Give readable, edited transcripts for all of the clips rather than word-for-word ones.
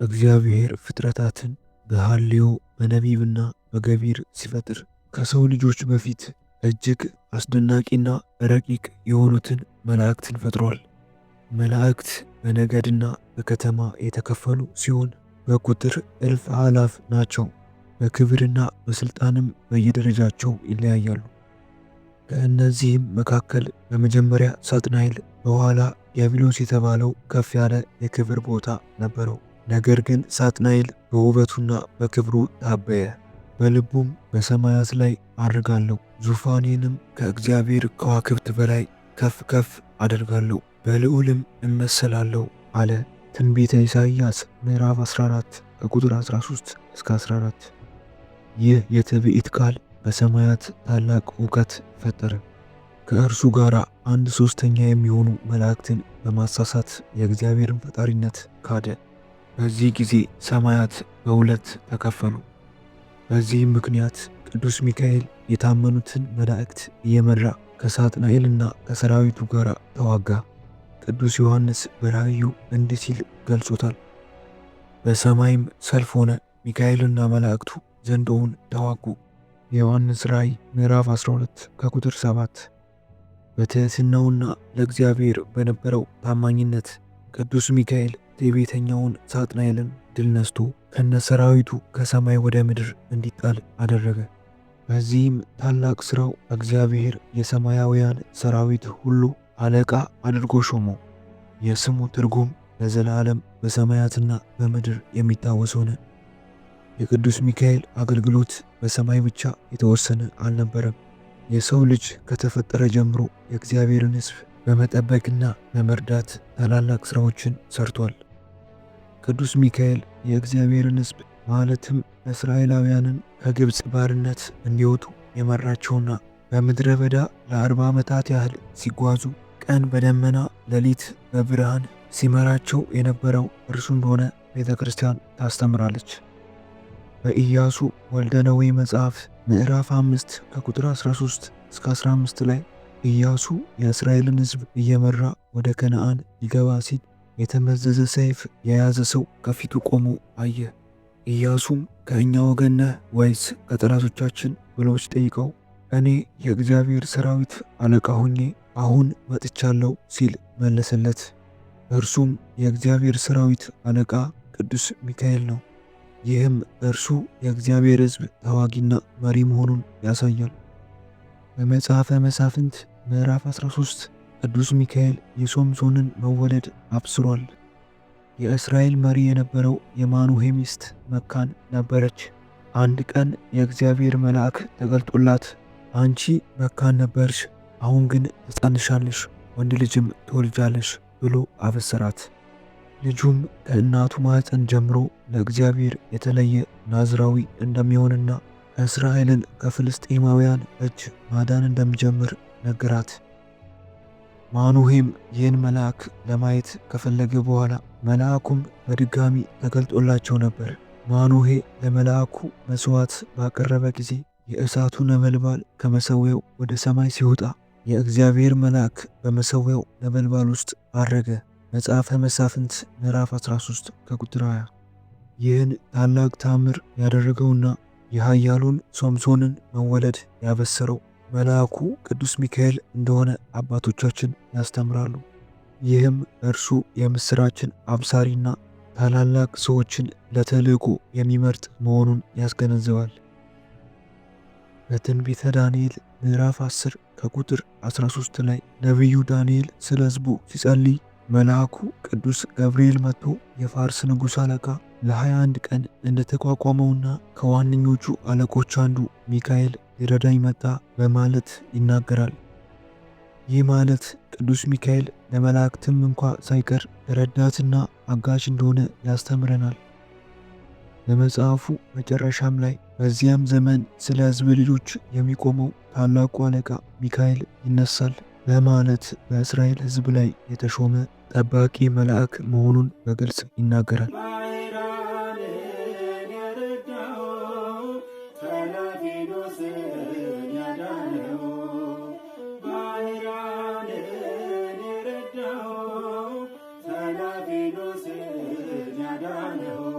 እግዚአብሔር ፍጥረታትን በሐልዮ በነቢብና በገቢር ሲፈጥር ከሰው ልጆች በፊት እጅግ አስደናቂና ረቂቅ የሆኑትን መላእክትን ፈጥሯል። መላእክት በነገድና በከተማ የተከፈሉ ሲሆን በቁጥር እልፍ አላፍ ናቸው። በክብርና በስልጣንም በየደረጃቸው ይለያያሉ። ከእነዚህም መካከል በመጀመሪያ ሳጥናኤል፣ በኋላ ዲያብሎስ የተባለው ከፍ ያለ የክብር ቦታ ነበረው። ነገር ግን ሳጥናኤል በውበቱና በክብሩ ታበየ። በልቡም በሰማያት ላይ አድርጋለሁ፣ ዙፋኔንም ከእግዚአብሔር ከዋክብት በላይ ከፍ ከፍ አደርጋለሁ፣ በልዑልም እመሰላለሁ አለ። ትንቢተ ኢሳይያስ ምዕራፍ 14 ከቁጥር 13 እስከ 14። ይህ የትንቢት ቃል በሰማያት ታላቅ ሁከት ፈጠረ። ከእርሱ ጋር 1/3 የሚሆኑ መላእክትን በማሳሳት የእግዚአብሔርን ፈጣሪነት ካደ። በዚህ ጊዜ ሰማያት በሁለት ተከፈሉ። በዚህም ምክንያት ቅዱስ ሚካኤል የታመኑትን መላእክት እየመራ ከሳጥናኤልና ከሰራዊቱ ጋር ተዋጋ። ቅዱስ ዮሐንስ በራእዩ እንዲህ ሲል ገልጾታል። በሰማይም ሰልፍ ሆነ፣ ሚካኤልና መላእክቱ ዘንዶውን ተዋጉ። የዮሐንስ ራእይ ምዕራፍ 12 ከቁጥር 7። በትሕትናውና ለእግዚአብሔር በነበረው ታማኝነት ቅዱስ ሚካኤል ትዕቢተኛውን ሳጥናኤልን ድል ነስቶ ከነሰራዊቱ ከሰማይ ወደ ምድር እንዲጣል አደረገ። በዚህም ታላቅ ሥራው እግዚአብሔር የሰማያውያን ሰራዊት ሁሉ አለቃ አድርጎ ሾመው። የስሙ ትርጉም ለዘላለም በሰማያትና በምድር የሚታወስ ሆነ። የቅዱስ ሚካኤል አገልግሎት በሰማይ ብቻ የተወሰነ አልነበረም። የሰው ልጅ ከተፈጠረ ጀምሮ የእግዚአብሔርን ሕዝብ በመጠበቅና በመርዳት ታላላቅ ሥራዎችን ሰርቷል። ቅዱስ ሚካኤል የእግዚአብሔርን ሕዝብ ማለትም እስራኤላውያንን ከግብፅ ባርነት እንዲወጡ የመራቸውና በምድረ በዳ ለ40 ዓመታት ያህል ሲጓዙ ቀን በደመና ሌሊት በብርሃን ሲመራቸው የነበረው እርሱ እንደሆነ ቤተ ክርስቲያን ታስተምራለች። በኢያሱ ወልደ ነዌ መጽሐፍ ምዕራፍ 5 ከቁጥር 13 እስከ 15 ላይ ኢያሱ የእስራኤልን ሕዝብ እየመራ ወደ ከነዓን ሊገባ ሲል የተመዘዘ ሰይፍ የያዘ ሰው ከፊቱ ቆሞ አየ። ኢያሱም ከእኛ ወገን ነህ ወይስ ከጠላቶቻችን ብሎ ሲጠይቀው እኔ የእግዚአብሔር ሰራዊት አለቃ ሆኜ አሁን መጥቻለሁ ሲል መለሰለት። እርሱም የእግዚአብሔር ሰራዊት አለቃ ቅዱስ ሚካኤል ነው። ይህም እርሱ የእግዚአብሔር ሕዝብ ተዋጊና መሪ መሆኑን ያሳያል። በመጽሐፈ መሳፍንት ምዕራፍ 13 ቅዱስ ሚካኤል የሶምሶንን መወለድ አብስሯል። የእስራኤል መሪ የነበረው የማኑሄ ሚስት መካን ነበረች። አንድ ቀን የእግዚአብሔር መልአክ ተገልጦላት አንቺ መካን ነበርሽ፣ አሁን ግን ትጸንሻለሽ፣ ወንድ ልጅም ትወልጃለሽ ብሎ አበሰራት። ልጁም ከእናቱ ማኅፀን ጀምሮ ለእግዚአብሔር የተለየ ናዝራዊ እንደሚሆንና እስራኤልን ከፍልስጤማውያን እጅ ማዳን እንደሚጀምር ነገራት። ማኑሄም ይህን መልአክ ለማየት ከፈለገ በኋላ መልአኩም በድጋሚ ተገልጦላቸው ነበር። ማኑሄ ለመልአኩ መስዋዕት ባቀረበ ጊዜ የእሳቱ ነበልባል ከመሠዊያው ወደ ሰማይ ሲወጣ የእግዚአብሔር መልአክ በመሠዊያው ነበልባል ውስጥ አረገ። መጽሐፈ መሳፍንት ምዕራፍ 13 ከቁጥር 20። ይህን ታላቅ ታምር ያደረገውና የኃያሉን ሶምሶንን መወለድ ያበሰረው መልአኩ ቅዱስ ሚካኤል እንደሆነ አባቶቻችን ያስተምራሉ። ይህም እርሱ የምስራችን አብሳሪና ታላላቅ ሰዎችን ለተልእኮ የሚመርጥ መሆኑን ያስገነዝባል። በትንቢተ ዳንኤል ምዕራፍ 10 ከቁጥር 13 ላይ ነቢዩ ዳንኤል ስለ ሕዝቡ ሲጸልይ መልአኩ ቅዱስ ገብርኤል መጥቶ የፋርስ ንጉሥ አለቃ ለ21 ቀን እንደተቋቋመውና ከዋነኞቹ አለቆች አንዱ ሚካኤል ሊረዳኝ መጣ በማለት ይናገራል። ይህ ማለት ቅዱስ ሚካኤል ለመላእክትም እንኳ ሳይቀር ረዳትና አጋዥ እንደሆነ ያስተምረናል። በመጽሐፉ መጨረሻም ላይ በዚያም ዘመን ስለ ሕዝብ ልጆች የሚቆመው ታላቁ አለቃ ሚካኤል ይነሳል በማለት በእስራኤል ሕዝብ ላይ የተሾመ ጠባቂ መልአክ መሆኑን በግልጽ ይናገራል። ያዳነው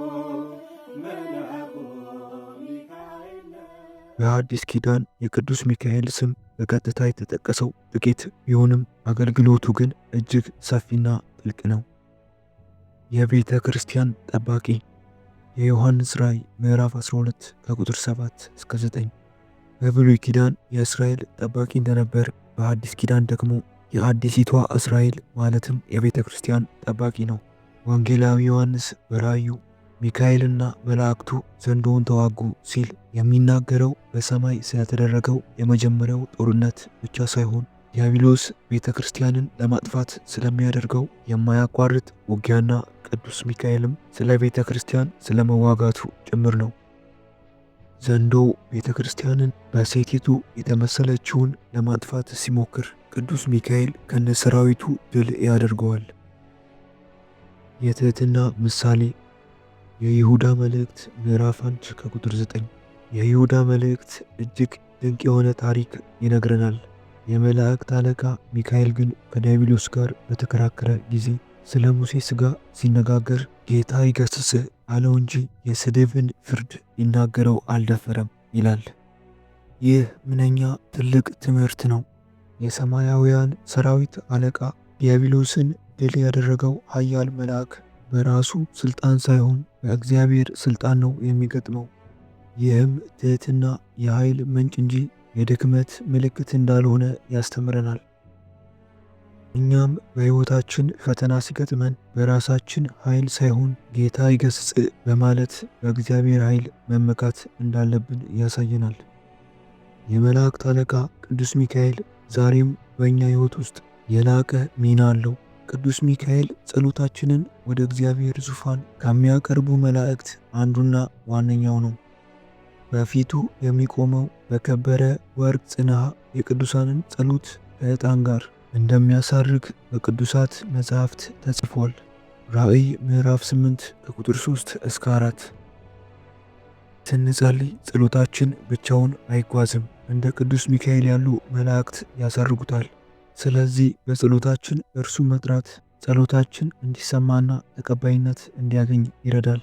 በአዲስ ኪዳን የቅዱስ ሚካኤል ስም በቀጥታ የተጠቀሰው ጥቂት ቢሆንም አገልግሎቱ ግን እጅግ ሰፊና ጥልቅ ነው። የቤተ ክርስቲያን ጠባቂ የዮሐንስ ራእይ ምዕራፍ 12 ከቁጥር 7 እስከ 9። በብሉይ ኪዳን የእስራኤል ጠባቂ እንደነበር፣ በአዲስ ኪዳን ደግሞ የአዲሲቷ እስራኤል ማለትም የቤተ ክርስቲያን ጠባቂ ነው። ወንጌላዊ ዮሐንስ በራእዩ ሚካኤልና መላእክቱ ዘንዶውን ተዋጉ ሲል የሚናገረው በሰማይ ስለተደረገው የመጀመሪያው ጦርነት ብቻ ሳይሆን ዲያብሎስ ቤተ ክርስቲያንን ለማጥፋት ስለሚያደርገው የማያቋርጥ ውጊያና ቅዱስ ሚካኤልም ስለ ቤተ ክርስቲያን ስለመዋጋቱ ጭምር ነው። ዘንዶው ቤተ ክርስቲያንን በሴቲቱ የተመሰለችውን ለማጥፋት ሲሞክር ቅዱስ ሚካኤል ከነሰራዊቱ ድል ያደርገዋል። የትህትና ምሳሌ የይሁዳ መልእክት ምዕራፍ 1 ከቁጥር 9። የይሁዳ መልእክት እጅግ ድንቅ የሆነ ታሪክ ይነግረናል። የመላእክት አለቃ ሚካኤል ግን ከዲያብሎስ ጋር በተከራከረ ጊዜ ስለ ሙሴ ሥጋ ሲነጋገር ጌታ ይገሥጽህ አለው እንጂ የስድብን ፍርድ ሊናገረው አልደፈረም ይላል። ይህ ምንኛ ትልቅ ትምህርት ነው! የሰማያውያን ሰራዊት አለቃ ዲያብሎስን ድል ያደረገው ኃያል መልአክ በራሱ ስልጣን ሳይሆን በእግዚአብሔር ስልጣን ነው የሚገጥመው። ይህም ትህትና የኃይል ምንጭ እንጂ የድክመት ምልክት እንዳልሆነ ያስተምረናል። እኛም በሕይወታችን ፈተና ሲገጥመን በራሳችን ኃይል ሳይሆን ጌታ ይገሥጽ በማለት በእግዚአብሔር ኃይል መመካት እንዳለብን ያሳየናል። የመላእክት አለቃ ቅዱስ ሚካኤል ዛሬም በእኛ ሕይወት ውስጥ የላቀ ሚና አለው። ቅዱስ ሚካኤል ጸሎታችንን ወደ እግዚአብሔር ዙፋን ከሚያቀርቡ መላእክት አንዱና ዋነኛው ነው። በፊቱ የሚቆመው በከበረ ወርቅ ጽንሐ የቅዱሳንን ጸሎት ከዕጣን ጋር እንደሚያሳርግ በቅዱሳት መጻሕፍት ተጽፏል። ራእይ ምዕራፍ 8 ከቁጥር 3 እስከ 4። ስንጸልይ ጸሎታችን ብቻውን አይጓዝም፣ እንደ ቅዱስ ሚካኤል ያሉ መላእክት ያሳርጉታል። ስለዚህ በጸሎታችን እርሱ መጥራት ጸሎታችን እንዲሰማና ተቀባይነት እንዲያገኝ ይረዳል።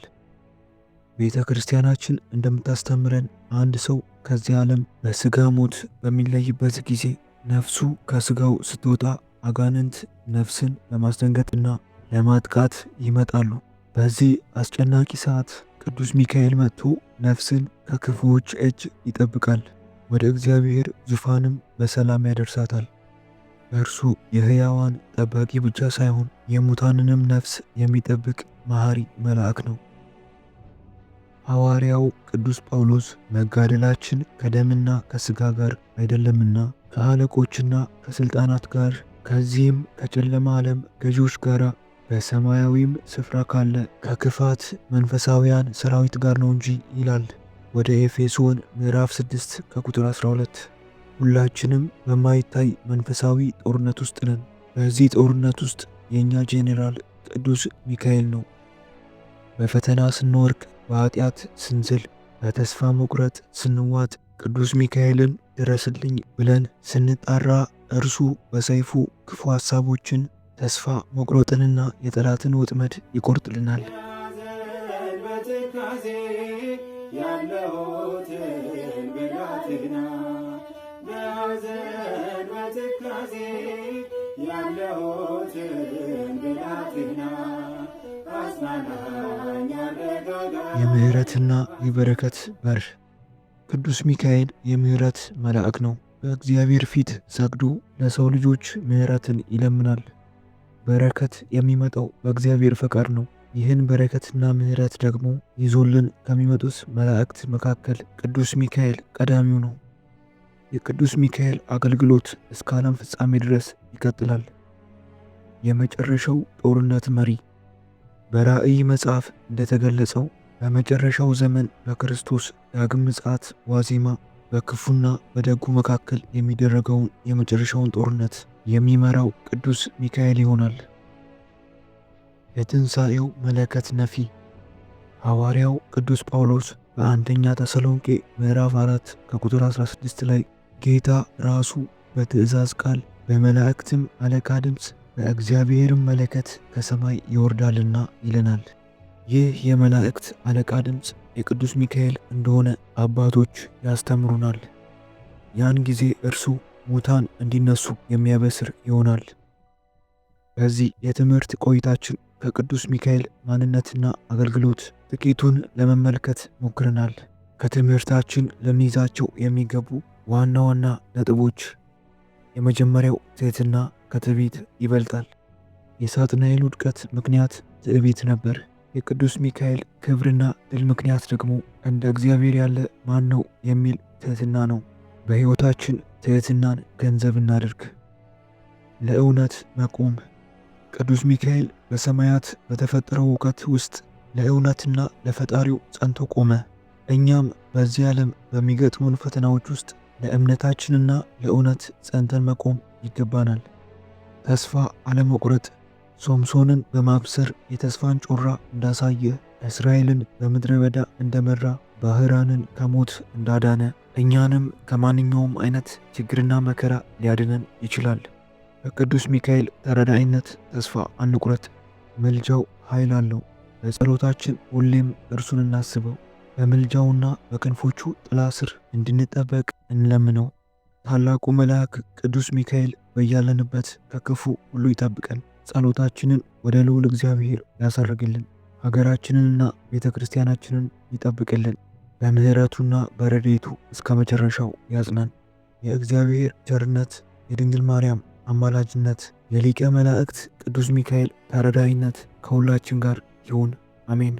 ቤተ ክርስቲያናችን እንደምታስተምረን አንድ ሰው ከዚህ ዓለም በሥጋ ሞት በሚለይበት ጊዜ ነፍሱ ከሥጋው ስትወጣ አጋንንት ነፍስን ለማስደንገጥና ለማጥቃት ይመጣሉ። በዚህ አስጨናቂ ሰዓት ቅዱስ ሚካኤል መጥቶ ነፍስን ከክፉዎች እጅ ይጠብቃል፣ ወደ እግዚአብሔር ዙፋንም በሰላም ያደርሳታል። እርሱ የሕያዋን ጠባቂ ብቻ ሳይሆን የሙታንንም ነፍስ የሚጠብቅ መሐሪ መልአክ ነው። ሐዋርያው ቅዱስ ጳውሎስ መጋደላችን ከደምና ከሥጋ ጋር አይደለምና ከአለቆችና ከሥልጣናት ጋር ከዚህም ከጨለማ ዓለም ገዢዎች ጋር በሰማያዊም ስፍራ ካለ ከክፋት መንፈሳውያን ሰራዊት ጋር ነው እንጂ ይላል። ወደ ኤፌሶን ምዕራፍ 6 ከቁጥር 12። ሁላችንም በማይታይ መንፈሳዊ ጦርነት ውስጥ ነን። በዚህ ጦርነት ውስጥ የእኛ ጄኔራል ቅዱስ ሚካኤል ነው። በፈተና ስንወርቅ፣ በኃጢአት ስንዝል፣ በተስፋ መቁረጥ ስንዋጥ ቅዱስ ሚካኤልን ድረስልኝ ብለን ስንጣራ እርሱ በሰይፉ ክፉ ሐሳቦችን፣ ተስፋ መቁረጥንና የጠላትን ወጥመድ ይቆርጥልናል። የምህረትና የበረከት በር ቅዱስ ሚካኤል የምህረት መልአክ ነው። በእግዚአብሔር ፊት ሰግዶ ለሰው ልጆች ምህረትን ይለምናል። በረከት የሚመጣው በእግዚአብሔር ፈቃድ ነው። ይህን በረከትና ምህረት ደግሞ ይዞልን ከሚመጡት መላእክት መካከል ቅዱስ ሚካኤል ቀዳሚው ነው። የቅዱስ ሚካኤል አገልግሎት እስከ ዓለም ፍጻሜ ድረስ ይቀጥላል። የመጨረሻው ጦርነት መሪ በራእይ መጽሐፍ እንደተገለጸው በመጨረሻው ዘመን በክርስቶስ ዳግም ምጽአት ዋዜማ በክፉና በደጉ መካከል የሚደረገውን የመጨረሻውን ጦርነት የሚመራው ቅዱስ ሚካኤል ይሆናል። የትንሣኤው መለከት ነፊ ሐዋርያው ቅዱስ ጳውሎስ በአንደኛ ተሰሎንቄ ምዕራፍ 4 ከቁጥር 16 ላይ ጌታ ራሱ በትእዛዝ ቃል በመላእክትም አለቃ ድምፅ በእግዚአብሔርም መለከት ከሰማይ ይወርዳልና ይለናል። ይህ የመላእክት አለቃ ድምፅ የቅዱስ ሚካኤል እንደሆነ አባቶች ያስተምሩናል። ያን ጊዜ እርሱ ሙታን እንዲነሱ የሚያበስር ይሆናል። በዚህ የትምህርት ቆይታችን ከቅዱስ ሚካኤል ማንነትና አገልግሎት ጥቂቱን ለመመልከት ሞክረናል። ከትምህርታችን ልንይዛቸው የሚገቡ ዋና ዋና ነጥቦች፣ የመጀመሪያው ትህትና ከትዕቢት ይበልጣል። የሳጥናኤል ውድቀት ምክንያት ትዕቢት ነበር። የቅዱስ ሚካኤል ክብርና ድል ምክንያት ደግሞ እንደ እግዚአብሔር ያለ ማን ነው የሚል ትህትና ነው። በሕይወታችን ትህትናን ገንዘብ እናድርግ። ለእውነት መቆም። ቅዱስ ሚካኤል በሰማያት በተፈጠረው እውቀት ውስጥ ለእውነትና ለፈጣሪው ጸንቶ ቆመ። እኛም በዚህ ዓለም በሚገጥሙን ፈተናዎች ውስጥ ለእምነታችንና ለእውነት ጸንተን መቆም ይገባናል። ተስፋ አለመቁረጥ። ሶምሶንን በማብሰር የተስፋን ጮራ እንዳሳየ፣ እስራኤልን በምድረ በዳ እንደመራ፣ ባህራንን ከሞት እንዳዳነ እኛንም ከማንኛውም አይነት ችግርና መከራ ሊያድነን ይችላል። በቅዱስ ሚካኤል ተረዳይነት ተስፋ አንቁረጥ። ምልጃው ኃይል አለው። በጸሎታችን ሁሌም እርሱን እናስበው። በምልጃውና በክንፎቹ ጥላ ስር እንድንጠበቅ እንለምነው። ታላቁ መልአክ ቅዱስ ሚካኤል በያለንበት ከክፉ ሁሉ ይጠብቀን። ጸሎታችንን ወደ ልዑል እግዚአብሔር ያሳርግልን። ሀገራችንንና ቤተ ክርስቲያናችንን ይጠብቅልን። በምሕረቱና በረድኤቱ እስከ መጨረሻው ያጽናን። የእግዚአብሔር ቸርነት፣ የድንግል ማርያም አማላጅነት፣ የሊቀ መላእክት ቅዱስ ሚካኤል ተረዳይነት ከሁላችን ጋር ይሁን። አሜን።